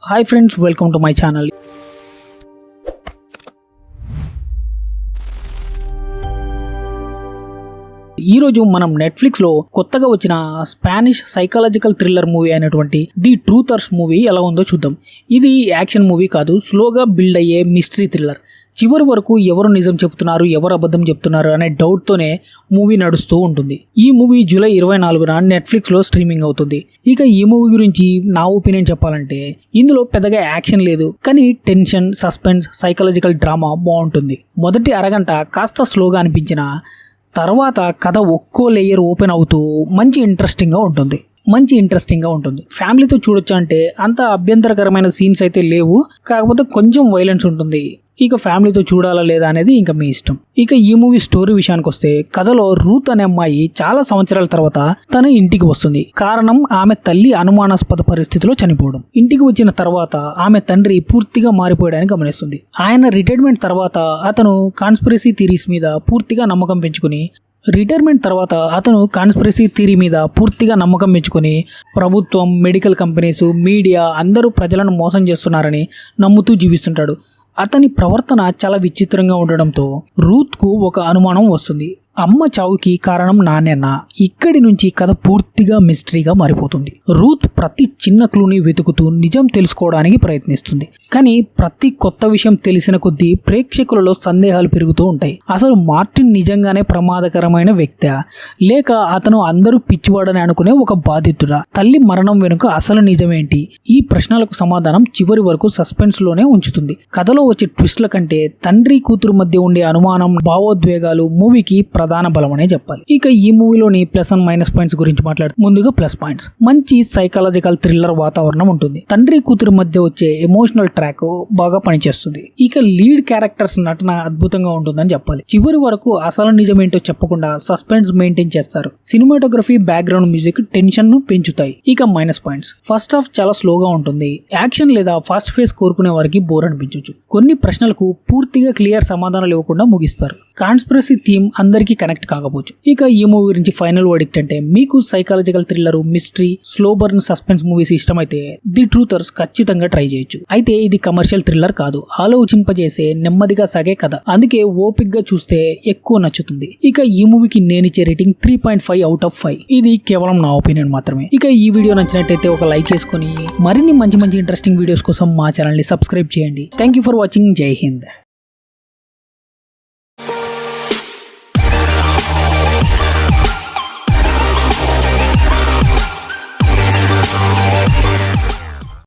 Hi friends, welcome to my channel. ఈ రోజు మనం నెట్ఫ్లిక్స్ లో కొత్తగా వచ్చిన స్పానిష్ సైకాలజికల్ థ్రిల్లర్ మూవీ అయినటువంటి ది ట్రూథర్స్ మూవీ ఎలా ఉందో చూద్దాం. ఇది యాక్షన్ మూవీ కాదు, స్లోగా బిల్డ్ అయ్యే మిస్టరీ థ్రిల్లర్. చివరి వరకు ఎవరు నిజం చెప్తున్నారు, ఎవరు అబద్ధం చెప్తున్నారు అనే డౌట్ తోనే మూవీ నడుస్తూ ఉంటుంది. ఈ మూవీ జూలై 24న నెట్ఫ్లిక్స్ లో స్ట్రీమింగ్ అవుతుంది. ఇక ఈ మూవీ గురించి నా ఒపీనియన్ చెప్పాలంటే ఇందులో పెద్దగా యాక్షన్ లేదు, కానీ టెన్షన్, సస్పెన్స్, సైకాలజికల్ డ్రామా బాగుంటుంది. మొదటి అరగంట కాస్త స్లోగా అనిపించిన తర్వాత కథ ఒక్కో లేయర్ ఓపెన్ అవుతూ మంచి ఇంట్రెస్టింగ్గా ఉంటుంది. ఫ్యామిలీతో చూడొచ్చు అంటే అంత అభ్యంతరకరమైన సీన్స్ అయితే లేవు, కాకపోతే కొంచెం వైలెన్స్ ఉంటుంది. ఇక ఫ్యామిలీతో చూడాలా లేదా అనేది ఇంకా మీ ఇష్టం. ఇక ఈ మూవీ స్టోరీ విషయానికి వస్తే, కథలో రూత్ అనే అమ్మాయి చాలా సంవత్సరాల తర్వాత తన ఇంటికి వస్తుంది. కారణం ఆమె తల్లి అనుమానాస్పద పరిస్థితిలో చనిపోవడం. ఇంటికి వచ్చిన తర్వాత ఆమె తండ్రి పూర్తిగా మారిపోయడానికి గమనిస్తుంది. ఆయన రిటైర్మెంట్ తర్వాత అతను కాన్స్పిరసీ థియరీస్ మీద పూర్తిగా నమ్మకం పెంచుకుని ప్రభుత్వం, మెడికల్ కంపెనీస్, మీడియా అందరూ ప్రజలను మోసం చేస్తున్నారని నమ్ముతూ జీవిస్తుంటాడు. అతని ప్రవర్తన చాలా విచిత్రంగా ఉండడంతో రూత్కు ఒక అనుమానం వస్తుంది. అమ్మ చావుకి కారణం నాన్నేనా? ఇక్కడి నుంచి కథ పూర్తిగా మిస్టరీగా మారిపోతుంది. రూత్ ప్రతి చిన్న క్లూని వెతుకుతూ నిజం తెలుసుకోవడానికి ప్రయత్నిస్తుంది. కానీ ప్రతి కొత్త విషయం తెలిసిన కొద్దీ ప్రేక్షకులలో సందేహాలు పెరుగుతూ ఉంటాయి. అసలు మార్టిన్ నిజంగానే ప్రమాదకరమైన వ్యక్తా, లేక అతను అందరూ పిచ్చివాడని అనుకునే ఒక బాధితుడా? తల్లి మరణం వెనుక అసలు నిజమేంటి? ఈ ప్రశ్నలకు సమాధానం చివరి వరకు సస్పెన్స్ లోనే ఉంచుతుంది. కథలో వచ్చే ట్విస్ట్ల కంటే తండ్రి కూతురు మధ్య ఉండే అనుమానం, భావోద్వేగాలు మూవీకి ప్రధాన బలమనే చెప్పాలి. ఇక ఈ మూవీలోని ప్లస్ అండ్ మైనస్ పాయింట్స్ గురించి మాట్లాడుతూ, ముందుగా ప్లస్ పాయింట్స్. మంచి సైకాలజికల్ థ్రిల్లర్ వాతావరణం ఉంటుంది. తండ్రి కూతురు మధ్య వచ్చే ఎమోషనల్ ట్రాక్ బాగా పనిచేస్తుంది. ఇక లీడ్ క్యారెక్టర్స్ నటన అద్భుతంగా ఉంటుందని చెప్పాలి. చివరి వరకు అసలు నిజమేంటో చెప్పకుండా సస్పెన్స్ మెయింటైన్ చేస్తారు. సినిమాటోగ్రఫీ, బ్యాక్గ్రౌండ్ మ్యూజిక్ టెన్షన్ ను పెంచుతాయి. ఇక మైనస్ పాయింట్స్, ఫస్ట్ హాఫ్ చాలా స్లోగా ఉంటుంది. యాక్షన్ లేదా ఫాస్ట్ ఫేస్ కోరుకునే వారికి బోర్ అనిపించవచ్చు. కొన్ని ప్రశ్నలకు పూర్తిగా క్లియర్ సమాధానాలు ఇవ్వకుండా ముగిస్తారు. కాన్స్పిరసీ థీమ్ అందరికీ కనెక్ట్ కాకపోవచ్చు. ఇక ఈ మూవీ గురించి ఫైనల్ వర్డిక్ట్ అంటే, మీకు psychological thriller, mystery, slow burn, suspense movies ఇష్టమైతే ది ట్రూథర్స్ ఖచ్చితంగా ట్రై చేయొచ్చు. అయితే ఇది కమర్షియల్ థ్రిల్లర్ కాదు, ఆలోచింపజేసే నెమ్మదిగా సాగే కథ. అందుకే ఓపిక్ గా చూస్తే ఎక్కువ నచ్చుతుంది. ఇక ఈ మూవీకి నేనిచ్చే రేటింగ్ 3.5/5. ఇది కేవలం నా ఒపీనియన్ మాత్రమే. ఇక ఈ వీడియో నచ్చినట్టయితే ఒక లైక్ వేసుకొని మరిన్ని మంచి ఇంట్రెస్టింగ్ వీడియోస్ కోసం మా ఛానల్ ని సబ్స్క్రైబ్ చేయండి. Thank you for watching. జై హింద్.